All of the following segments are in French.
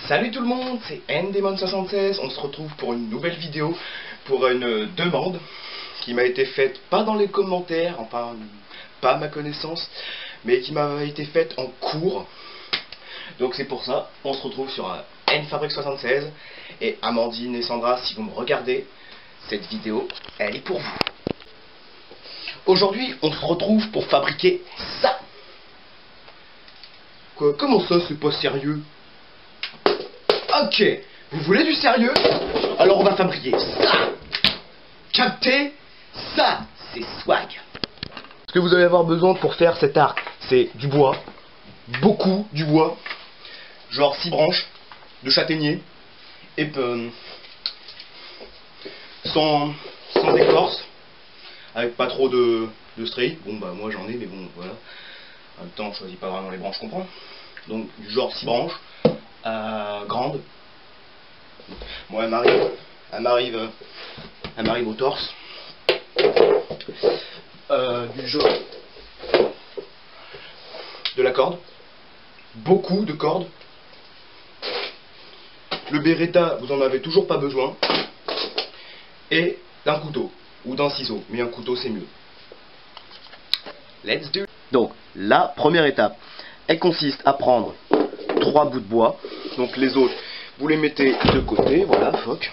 Salut tout le monde, c'est Ndemon76, on se retrouve pour une nouvelle vidéo, pour une demande qui m'a été faite, pas dans les commentaires, enfin, pas à ma connaissance, mais qui m'a été faite en cours. Donc c'est pour ça, on se retrouve sur Nfabric76, et Amandine et Sandra, si vous me regardez, cette vidéo, elle est pour vous. Aujourd'hui, on se retrouve pour fabriquer ça. Quoi, comment ça, c'est pas sérieux? Ok, vous voulez du sérieux? Alors on va fabriquer ça. Captez? Ça, c'est swag. Ce que vous allez avoir besoin pour faire cet arc, c'est du bois. Beaucoup du bois. Genre 6 branches de châtaignier. Et sans écorce. Avec pas trop de stries. Bon bah moi j'en ai, mais bon voilà. En même temps on choisit pas vraiment les branches qu'on prend. Donc du genre 6 branches. Grande. Bon, elle m'arrive au torse. Du genre de la corde. Beaucoup de cordes. Le Beretta, vous en avez toujours pas besoin. Et d'un couteau ou d'un ciseau, mais un couteau c'est mieux. Let's do it. Donc la première étape, elle consiste à prendre 3 bouts de bois. Donc les autres, vous les mettez de côté, voilà, foc.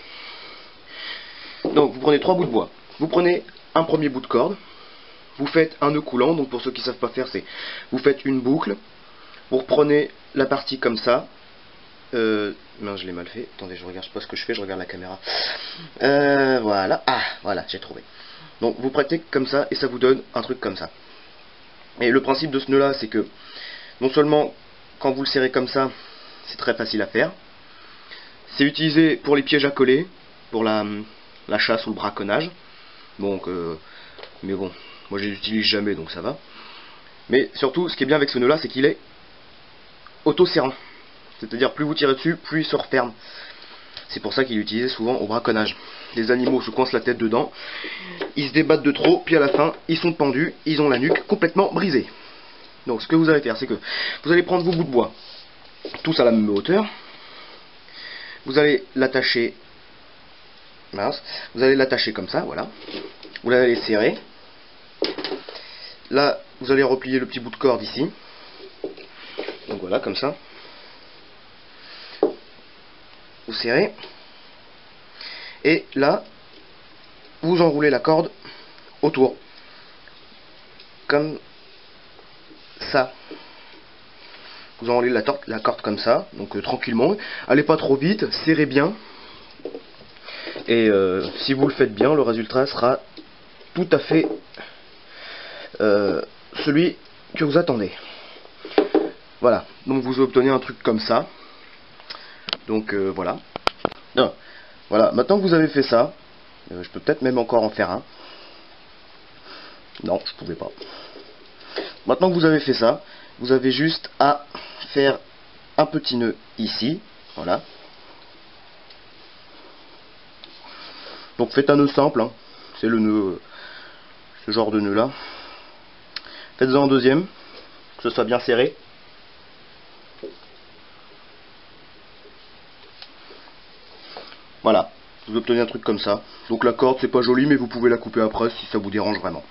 Donc vous prenez 3 bouts de bois. Vous prenez un premier bout de corde. Vous faites un nœud coulant. Donc pour ceux qui ne savent pas faire, c'est vous faites une boucle. Vous reprenez la partie comme ça. Non, je l'ai mal fait. Attendez, je regarde pas ce que je fais, je regarde la caméra. Voilà. Ah, voilà, j'ai trouvé. Donc vous prêtez comme ça et ça vous donne un truc comme ça. Et le principe de ce nœud là, c'est que non seulement quand vous le serrez comme ça, c'est très facile à faire. C'est utilisé pour les pièges à coller, pour la chasse ou le braconnage. Donc, mais bon, moi je l'utilise jamais, donc ça va. Mais surtout, ce qui est bien avec ce nœud là, c'est qu'il est auto-serrant. C'est-à-dire, plus vous tirez dessus, plus il se referme. C'est pour ça qu'il est utilisé souvent au braconnage. Les animaux se coincent la tête dedans, ils se débattent de trop, puis à la fin, ils sont pendus, ils ont la nuque complètement brisée. Donc ce que vous allez faire, c'est que vous allez prendre vos bouts de bois, tous à la même hauteur. Vous allez l'attacher, vous allez l'attacher comme ça, voilà. Vous allez serrer. Là, vous allez replier le petit bout de corde ici. Donc voilà, comme ça. Vous serrez. Et là, vous enroulez la corde autour. Comme ça. Vous enroulez la corde comme ça, donc tranquillement. Allez pas trop vite, serrez bien. Et si vous le faites bien, le résultat sera tout à fait celui que vous attendez. Voilà, donc vous obtenez un truc comme ça. Donc voilà. Non. Voilà, maintenant que vous avez fait ça, je peux peut-être même encore en faire un. Non, je pouvais pas. Maintenant que vous avez fait ça, vous avez juste à faire un petit nœud ici, voilà. Donc faites un nœud simple, hein. C'est le nœud, ce genre de nœud là. Faites-en un deuxième, que ce soit bien serré. Voilà, vous obtenez un truc comme ça. Donc la corde c'est pas joli, mais vous pouvez la couper après si ça vous dérange vraiment.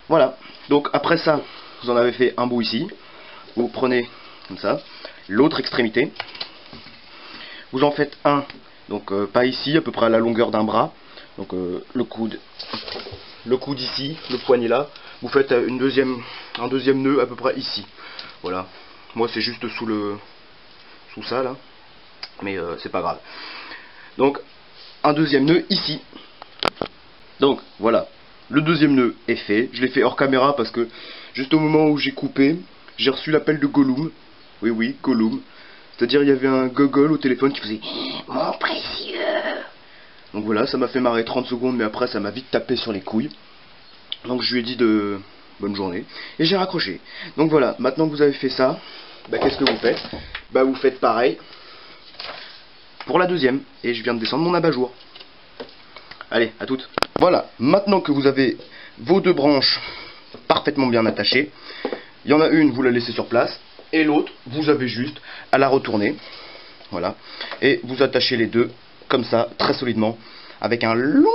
Voilà, donc après ça, vous en avez fait un bout ici. Vous prenez comme ça l'autre extrémité. Vous en faites un, donc pas ici, à peu près à la longueur d'un bras. Donc le coude ici, le poignet là. Vous faites un deuxième nœud à peu près ici. Voilà, moi c'est juste sous ça là, mais c'est pas grave. Donc un deuxième nœud ici. Donc voilà, le deuxième nœud est fait. Je l'ai fait hors caméra parce que juste au moment où j'ai coupé, j'ai reçu l'appel de Gollum. Oui oui, Gollum. C'est-à-dire il y avait un gogol au téléphone qui faisait mon précieux. Donc voilà, ça m'a fait marrer 30 secondes, mais après ça m'a vite tapé sur les couilles. Donc je lui ai dit de bonne journée et j'ai raccroché. Donc voilà, maintenant que vous avez fait ça, bah, qu'est-ce que vous faites? Bah vous faites pareil pour la deuxième, et je viens de descendre mon abat-jour. Allez, à toutes. Voilà, maintenant que vous avez vos deux branches parfaitement bien attachées, il y en a une, vous la laissez sur place, et l'autre, vous avez juste à la retourner. voilà, et vous attachez les deux comme ça, très solidement, avec un long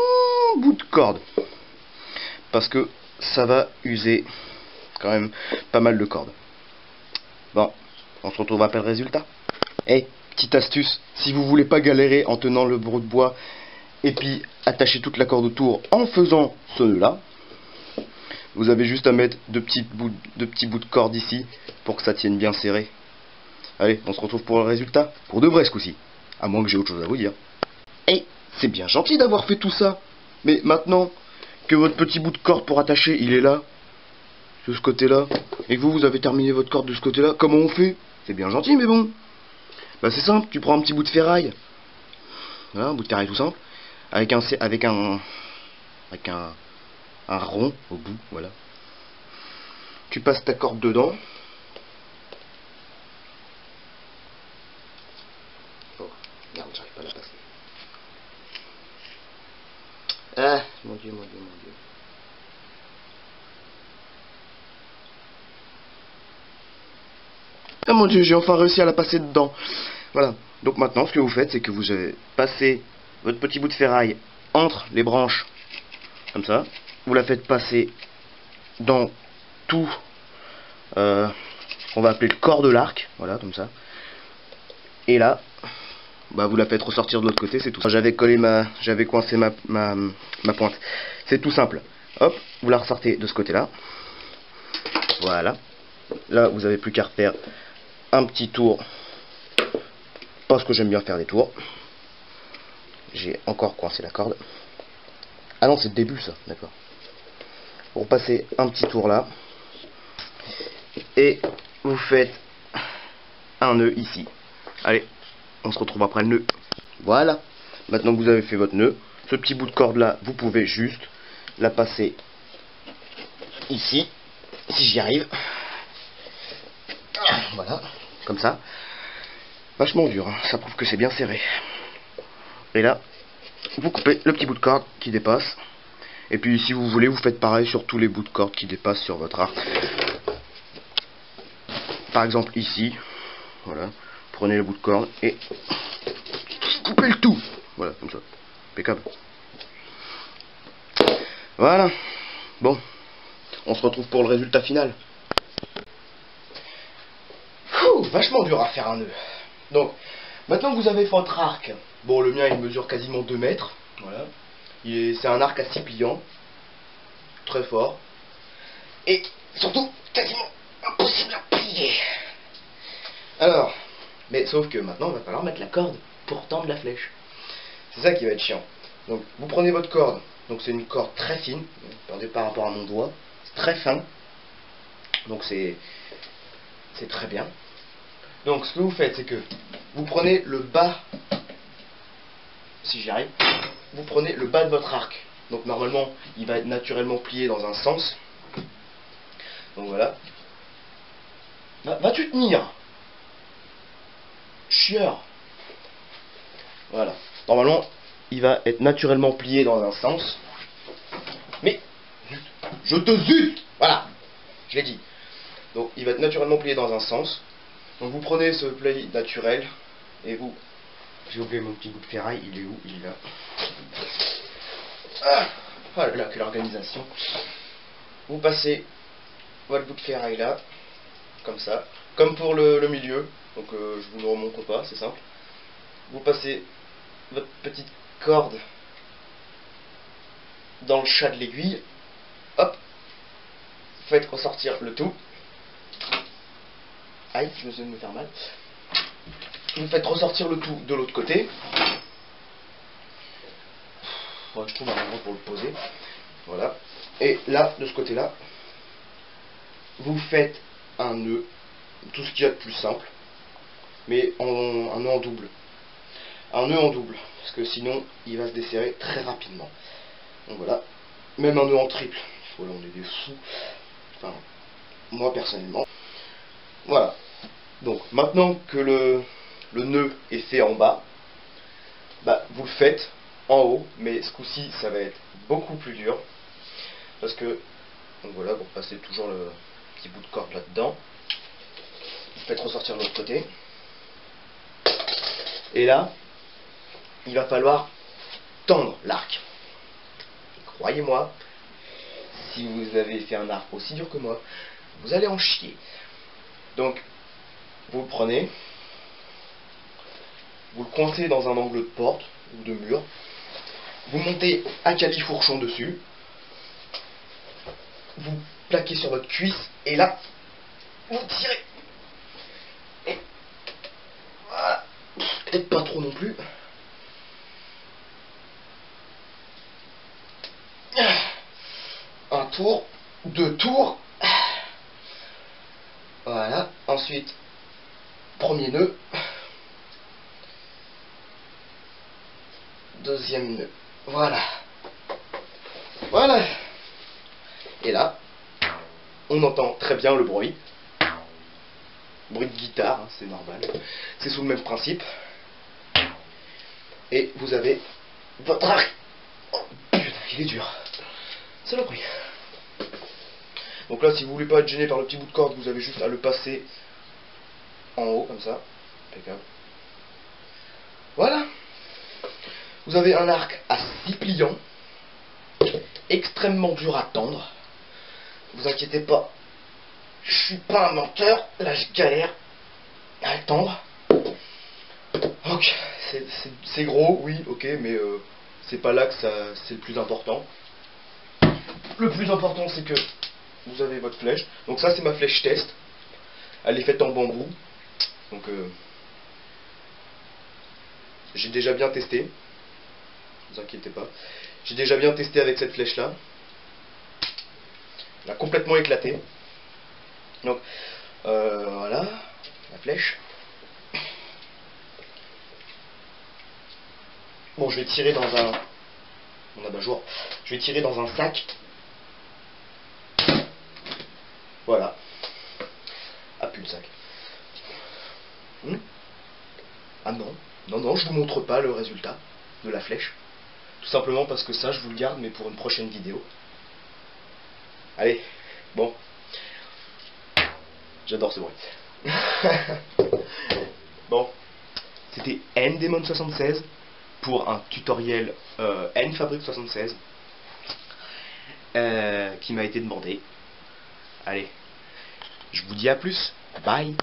bout de corde, parce que ça va user quand même pas mal de cordes. Bon, on se retrouve après le résultat. Et petite astuce, si vous voulez pas galérer en tenant le bout de bois et puis attacher toute la corde autour en faisant ce nœud là, vous avez juste à mettre deux petits bouts de corde ici pour que ça tienne bien serré. Allez, on se retrouve pour le résultat, pour de vrai ce coup-ci, à moins que j'ai autre chose à vous dire. Et c'est bien gentil d'avoir fait tout ça, mais maintenant que votre petit bout de corde pour attacher il est là, de ce côté-là, et que vous avez terminé votre corde de ce côté-là, comment on fait? C'est bien gentil, mais bon. Bah c'est simple, tu prends un petit bout de ferraille, voilà, un bout de ferraille tout simple, avec un rond au bout, voilà. Tu passes ta corde dedans. Oh, merde, j'arrive pas à la passer. Ah, mon Dieu, mon Dieu, mon Dieu. Ah mon Dieu, j'ai enfin réussi à la passer dedans. Voilà. Donc maintenant, ce que vous faites, c'est que vous avez passé votre petit bout de ferraille entre les branches, comme ça. Vous la faites passer dans tout, on va appeler le corps de l'arc, voilà, comme ça. Et là, bah, vous la faites ressortir de l'autre côté, c'est tout. J'avais coincé ma pointe. C'est tout simple. Hop, vous la ressortez de ce côté-là. Voilà. Là, vous avez plus qu'à refaire un petit tour, parce que j'aime bien faire des tours. J'ai encore coincé la corde. Ah non, c'est le début ça, d'accord. Pour passer un petit tour là, et vous faites un nœud ici. Allez, on se retrouve après le nœud. Voilà, maintenant que vous avez fait votre nœud, ce petit bout de corde là, vous pouvez juste la passer ici, si j'y arrive. Voilà, comme ça. Vachement dur, hein. Ça prouve que c'est bien serré. Et là, vous coupez le petit bout de corde qui dépasse. Et puis si vous voulez, vous faites pareil sur tous les bouts de corde qui dépassent sur votre arc. Par exemple ici, voilà, prenez le bout de corde et coupez le tout. Voilà, comme ça. Impeccable. Voilà. Bon, on se retrouve pour le résultat final. Vachement dur à faire un nœud. Donc, maintenant que vous avez votre arc, bon, le mien il mesure quasiment 2 mètres, voilà. C'est un arc à 6 pliants, très fort, et surtout quasiment impossible à plier. Alors, mais sauf que maintenant il va falloir mettre la corde pour tendre la flèche. C'est ça qui va être chiant. Donc, vous prenez votre corde, donc c'est une corde très fine, regardez par rapport à mon doigt, c'est très fin, donc c'est très bien. Donc ce que vous faites, c'est que vous prenez le bas, si j'y arrive, vous prenez le bas de votre arc. Donc normalement, il va être naturellement plié dans un sens. Donc voilà. Vas-tu tenir? Chieur. Voilà. Normalement, il va être naturellement plié dans un sens. Mais, je te zut! Voilà. Je l'ai dit. Donc il va être naturellement plié dans un sens. Donc vous prenez ce pli naturel et vous... J'ai oublié mon petit bout de ferraille, il est où? Il est là. Ah, oh là là, quelle organisation. Vous passez votre bout de ferraille là, comme ça, comme pour le milieu, donc je vous le remonte pas, c'est simple. Vous passez votre petite corde dans le chat de l'aiguille, hop, faites ressortir le tout. Aïe, je viens de me faire mal. Vous faites ressortir le tout de l'autre côté. Je trouve un endroit pour le poser. Voilà. Et là, de ce côté-là, vous faites un nœud, tout ce qu'il y a de plus simple, mais un nœud en double. Un nœud en double, parce que sinon, il va se desserrer très rapidement. Donc voilà. Même un nœud en triple. Voilà, on est des fous. Enfin, moi personnellement. Voilà. Donc, maintenant que le nœud est fait en bas, bah, vous le faites en haut, mais ce coup-ci, ça va être beaucoup plus dur. Parce que, donc voilà, vous passez toujours le petit bout de corde là-dedans. Vous faites ressortir de l'autre côté. Et là, il va falloir tendre l'arc. Croyez-moi, si vous avez fait un arc aussi dur que moi, vous allez en chier. Donc, vous le prenez, vous le coincez dans un angle de porte ou de mur, vous montez un califourchon dessus, vous plaquez sur votre cuisse, et là, vous tirez. Et voilà. Peut-être pas trop non plus. Un tour, 2 tours. Voilà. Ensuite, premier nœud. Deuxième nœud. Voilà. Voilà. Et là, on entend très bien le bruit. Bruit de guitare, hein, c'est normal. C'est sous le même principe. Et vous avez votre arc. Oh, putain, il est dur. C'est le prix. Donc là, si vous voulez pas être gêné par le petit bout de corde, vous avez juste à le passer en haut, comme ça. Impeccable. Voilà. Vous avez un arc à 6 pliants, extrêmement dur à tendre. Vous inquiétez pas, je suis pas un menteur, là je galère à le tendre. Donc, c'est gros, oui, ok, mais c'est pas là que c'est le plus important. Le plus important, c'est que vous avez votre flèche. Donc ça, c'est ma flèche test. Elle est faite en bambou. Donc, j'ai déjà bien testé. Ne vous inquiétez pas. J'ai déjà bien testé avec cette flèche-là. Elle a complètement éclaté. Donc, voilà, la flèche. Bon, je vais tirer dans un... Mon abat-jour. Je vais tirer dans un sac. Voilà. Ah, plus le sac. Ah non. Non, non, je vous montre pas le résultat de la flèche. Tout simplement parce que ça, je vous le garde, mais pour une prochaine vidéo. Allez, bon. J'adore ce bruit. Bon. C'était NDemon76 pour un tutoriel NFabric76 qui m'a été demandé. Allez, je vous dis à plus. Bye.